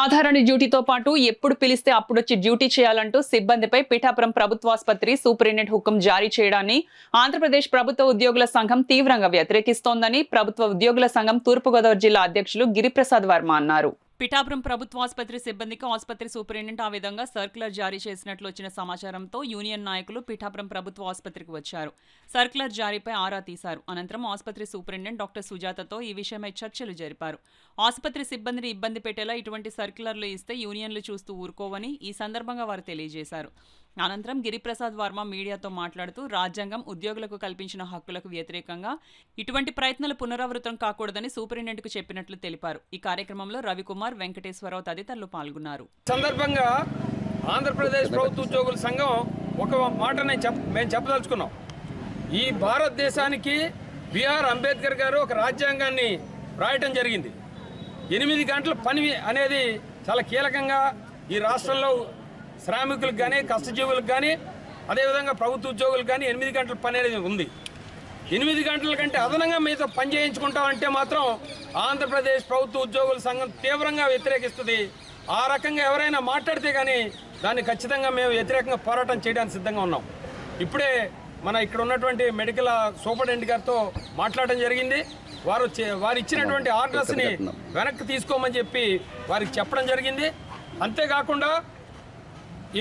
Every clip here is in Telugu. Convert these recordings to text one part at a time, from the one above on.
సాధారణ డ్యూటీతో పాటు ఎప్పుడు పిలిస్తే అప్పుడొచ్చి డ్యూటీ చేయాలంటూ సిబ్బందిపై పిఠాపురం ప్రభుత్వాసుపత్రి సూపరింటెండెంట్ హుకుం జారీ చేయడాన్ని ఆంధ్రప్రదేశ్ ప్రభుత్వ ఉద్యోగుల సంఘం తీవ్రంగా వ్యతిరేకిస్తోందని ప్రభుత్వ ఉద్యోగుల సంఘం తూర్పుగోదావరి జిల్లా అధ్యక్షులు గిరిప్రసాద్ వర్మ అన్నారు. పిఠాపురం ప్రభుత్వాసుపత్రి సిబ్బందికి ఆసుపత్రి సూపరింటెండెంట్ ఆ విధంగా సర్క్యులర్ జారీ చేసినట్లు వచ్చిన సమాచారంతో యూనియన్ నాయకులు పిఠాపురం ప్రభుత్వ ఆసుపత్రికి వచ్చారు. సర్క్యులర్ జారీపై ఆరా తీశారు. అనంతరం ఆసుపత్రి సూపరింటెండెంట్ డాక్టర్ సుజాతతో ఈ విషయమై చర్చలు జరిపారు. ఆసుపత్రి సిబ్బందిని ఇబ్బంది పెట్టేలా ఇటువంటి సర్క్యులర్లు ఇస్తే యూనియన్లు చూస్తూ ఊరుకోవని ఈ సందర్భంగా వారు తెలియజేశారు. అనంతరం గిరిప్రసాద్ వర్మ మీడియాతో మాట్లాడుతూ రాజ్యాంగం ఉద్యోగులకు కల్పించిన హక్కులకు వ్యతిరేకంగా ఇటువంటి ప్రయత్నాలు పునరావృతం కాకూడదని సూపరింటెండెంట్కు చెప్పినట్లు తెలిపారు. ఈ కార్యక్రమంలో రవికుమార్, వెంకటేశ్వరరావు తదితరులు పాల్గొన్నారు. సందర్భంగా ఆంధ్రప్రదేశ్ ప్రభుత్వ ఉద్యోగుల సంఘం ఒక మాట మేము చెప్పదలుచుకున్నాం. ఈ భారతదేశానికి బిఆర్ అంబేద్కర్ గారు ఒక రాజ్యాంగాన్ని రాయటం జరిగింది. 8 గంటల పని అనేది చాలా కీలకంగా ఈ రాష్ట్రంలో శ్రామికులకు కానీ కష్టజీవులకు కానీ అదేవిధంగా ప్రభుత్వ ఉద్యోగులకు కానీ 8 గంటల పని అనేది ఉంది. 8 గంటల కంటే అదనంగా మీతో పని చేయించుకుంటామంటే మాత్రం ఆంధ్రప్రదేశ్ ప్రభుత్వ ఉద్యోగుల సంఘం తీవ్రంగా వ్యతిరేకిస్తుంది. ఆ రకంగా ఎవరైనా మాట్లాడితే కానీ దాన్ని ఖచ్చితంగా మేము వ్యతిరేకంగా పోరాటం చేయడానికి సిద్ధంగా ఉన్నాం. ఇప్పుడే ఇక్కడ ఉన్నటువంటి మెడికల్ సూపరింటెండెంట్ గారితో మాట్లాడడం జరిగింది. వారు ఇచ్చినటువంటి ఆర్డర్స్ని వెనక్కి తీసుకోమని చెప్పి వారికి చెప్పడం జరిగింది. అంతేకాకుండా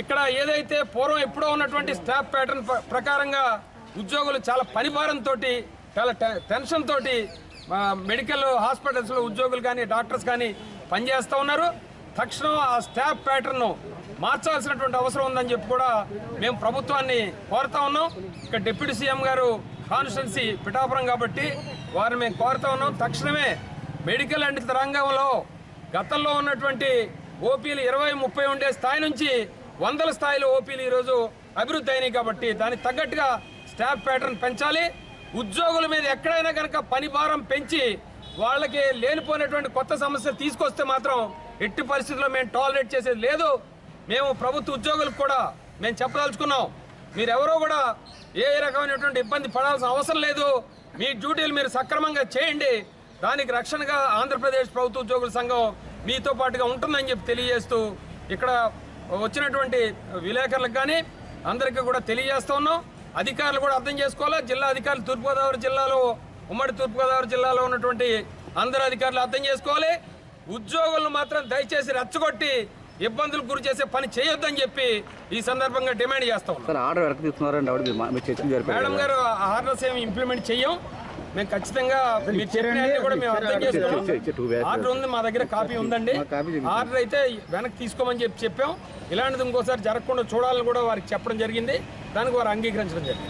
ఇక్కడ ఏదైతే పూర్వం ఎప్పుడో ఉన్నటువంటి స్టాఫ్ ప్యాటర్న్ ప్రకారంగా ఉద్యోగులు చాలా పనిభారంతో చాలా టెన్షన్ తోటి మెడికల్ హాస్పిటల్స్లో ఉద్యోగులు కానీ డాక్టర్స్ కానీ పనిచేస్తూ ఉన్నారు. తక్షణం ఆ స్టాఫ్ ప్యాటర్న్ను మార్చాల్సినటువంటి అవసరం ఉందని చెప్పి కూడా మేము ప్రభుత్వాన్ని కోరుతా ఉన్నాం. ఇక్కడ డిప్యూటీ సీఎం గారు కాన్స్టిట్యున్సీ పిఠాపురం కాబట్టి వారిని మేము కోరుతా ఉన్నాం. తక్షణమే మెడికల్ అండ్ రంగంలో గతంలో ఉన్నటువంటి ఓపీలు 20-30 ఉండే స్థాయి నుంచి 100 స్థాయిలో ఓపీలు ఈరోజు అభివృద్ధి అయినాయి కాబట్టి దానికి తగ్గట్టుగా స్టాఫ్ ప్యాటర్న్ పెంచాలి. ఉద్యోగుల మీద ఎక్కడైనా కనుక పని భారం పెంచి వాళ్ళకి లేనిపోయినటువంటి కొత్త సమస్యలు తీసుకొస్తే మాత్రం ఎట్టి పరిస్థితుల్లో మేము టాలరేట్ చేసేది లేదు. మేము ప్రభుత్వ ఉద్యోగులకు కూడా మేము చెప్పదలుచుకున్నాం, మీరెవరో కూడా ఏ రకమైనటువంటి ఇబ్బంది పడాల్సిన అవసరం లేదు. మీ డ్యూటీలు మీరు సక్రమంగా చేయండి. దానికి రక్షణగా ఆంధ్రప్రదేశ్ ప్రభుత్వ ఉద్యోగుల సంఘం మీతో పాటుగా ఉంటుందని చెప్పి తెలియజేస్తూ ఇక్కడ వచ్చినటువంటి విలేకరులకు కానీ అందరికీ కూడా తెలియజేస్తూ ఉన్నాం. అధికారులు కూడా అర్థం చేసుకోవాలా. జిల్లా అధికారులు తూర్పుగోదావరి జిల్లాలో ఉమ్మడి తూర్పుగోదావరి జిల్లాలో ఉన్నటువంటి అందరు అధికారులు అర్థం చేసుకోవాలి. ఉద్యోగులను మాత్రం దయచేసి రెచ్చగొట్టి ఇబ్బందులు గురి చేసే పని చేయొద్దని చెప్పి ఈ సందర్భంగా డిమాండ్ చేస్తాం. మేడం గారు ఆర్డర్స్ ఏమి ఇంప్లిమెంట్ చెయ్యం. మేము ఖచ్చితంగా మీరు చెప్పినట్టు కూడా మేము అర్థం చేసుకున్నాం. ఆర్డర్ ఉంది, మా దగ్గర కాపీ ఉందండి. ఆర్డర్ అయితే వెనక్కి తీసుకోమని చెప్పాం. ఇలాంటిది ఇంకోసారి జరగకుండా చూడాలని కూడా వారికి చెప్పడం జరిగింది. దానికి వారు అంగీకరించడం జరిగింది.